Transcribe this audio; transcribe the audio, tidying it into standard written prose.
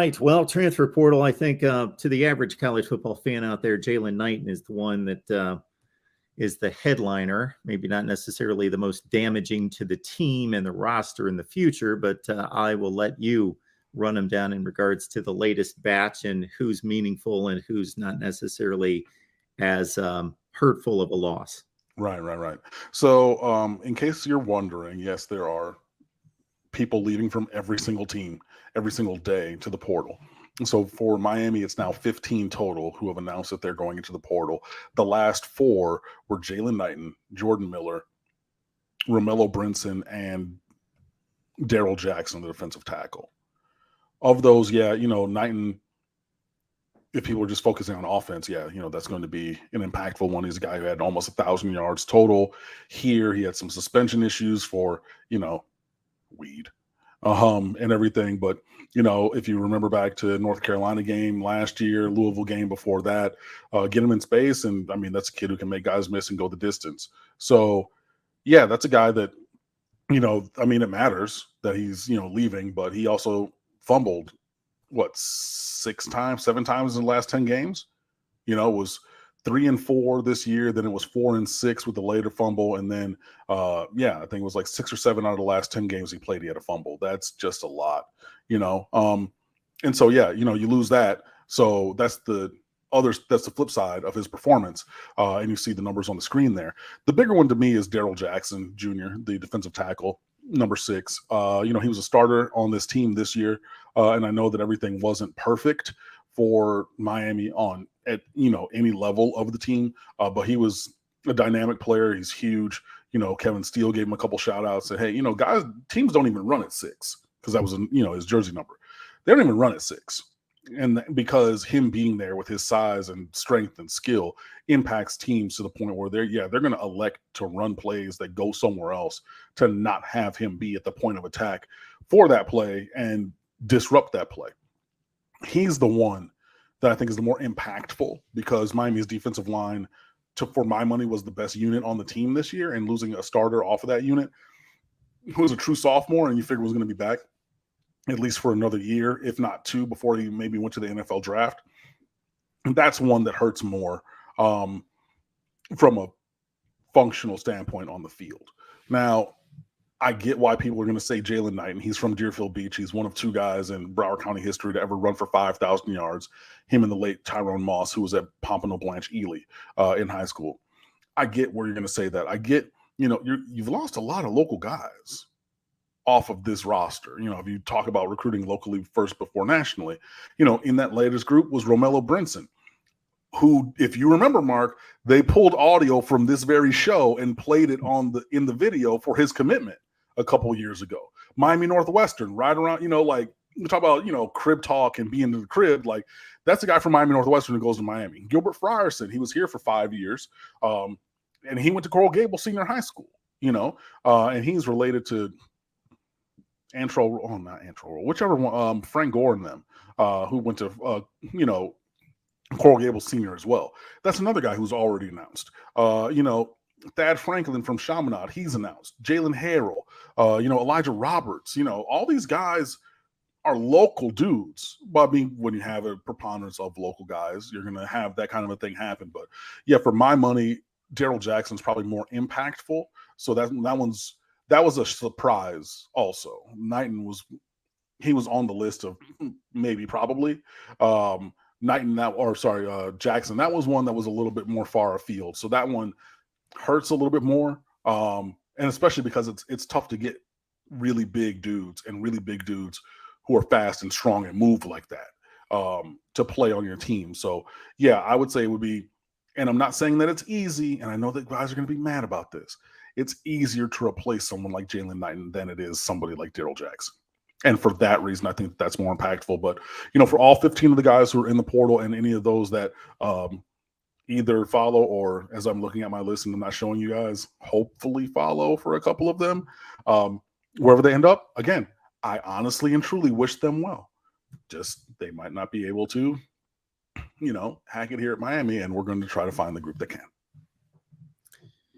right. Well, transfer portal, I think to the average college football fan out there, Jaylan Knighton is the one that is the headliner. Maybe not necessarily the most damaging to the team and the roster in the future, but I will let you run them down in regards to the latest batch and who's meaningful and who's not necessarily as hurtful of a loss. Right. So in case you're wondering, yes, there are people leaving from every single team every single day to the portal. So for Miami, it's now 15 total who have announced that they're going into the portal. The last 4 were Jaylan Knighton, Jordan Miller, Romello Brinson, and Daryl Jackson, the defensive tackle. Of those, Knighton, if people are just focusing on offense, that's going to be an impactful one. He's a guy who had almost 1,000 yards total. Here, he had some suspension issues for, weed and everything. But, if you remember back to North Carolina game last year, Louisville game before that, get him in space. And, that's a kid who can make guys miss and go the distance. So, yeah, that's a guy that, it matters that he's, leaving, but he also fumbled, 7 times in the last 10 games? It was 3 and 4 this year. Then it was 4 and 6 with the later fumble. And then, I think it was like 6 or 7 out of the last 10 games he played, he had a fumble. That's just a lot, and so, you lose that. So that's the flip side of his performance. And you see the numbers on the screen there. The bigger one to me is Daryl Jackson Jr., the defensive tackle, number 6. He was a starter on this team this year. And I know that everything wasn't perfect for Miami at any level of the team, but he was a dynamic player. He's huge. Kevin Steele gave him a couple shout outs, said, hey, guys, teams don't even run at 6, because that was his jersey number. They don't even run at 6. And because him being there with his size and strength and skill impacts teams to the point where they're going to elect to run plays that go somewhere else to not have him be at the point of attack for that play and disrupt that play. He's the one that I think is the more impactful, because Miami's defensive line, for my money, was the best unit on the team this year, and losing a starter off of that unit who was a true sophomore and you figure was going to be back at least for another year, if not 2, before he maybe went to the NFL draft. And that's one that hurts more from a functional standpoint on the field. Now, I get why people are going to say Jaylan Knighton. He's from Deerfield Beach. He's one of 2 guys in Broward County history to ever run for 5,000 yards. Him and the late Tyrone Moss, who was at Pompano Blanche Ely in high school. I get where you're going to say that. I get, you've lost a lot of local guys off of this roster. If you talk about recruiting locally first before nationally, in that latest group was Romello Brinson, who, if you remember, Mark, they pulled audio from this very show and played it in the video for his commitment a couple years ago. Miami Northwestern, right around, we talk about, crib talk and being in the crib. Like, that's the guy from Miami Northwestern who goes to Miami. Gilbert Frierson, he was here for 5 years. And he went to Coral Gables Senior High School, and he's related to whichever one, Frank Gore and them, who went to, Coral Gables Senior as well. That's another guy who's already announced. Thad Franklin from Chaminade, he's announced. Jalen Harrell, Elijah Roberts, all these guys are local dudes. But when you have a preponderance of local guys, you're going to have that kind of a thing happen. But yeah, for my money, Daryl Jackson's probably more impactful. So that was a surprise also. Knighton was on the list of probably. Jackson, that was one that was a little bit more far afield. So that one hurts a little bit more. And especially because it's tough to get really big dudes who are fast and strong and move like that to play on your team. So yeah, I would say it would be, and I'm not saying that it's easy, and I know that guys are going to be mad about this. It's easier to replace someone like Jaylan Knighton than it is somebody like Daryl Jackson. And for that reason, I think that's more impactful. But, for all 15 of the guys who are in the portal and any of those that either follow or, as I'm looking at my list and I'm not showing you guys, hopefully follow for a couple of them, wherever they end up, again, I honestly and truly wish them well. Just they might not be able to, hack it here at Miami, and we're going to try to find the group that can.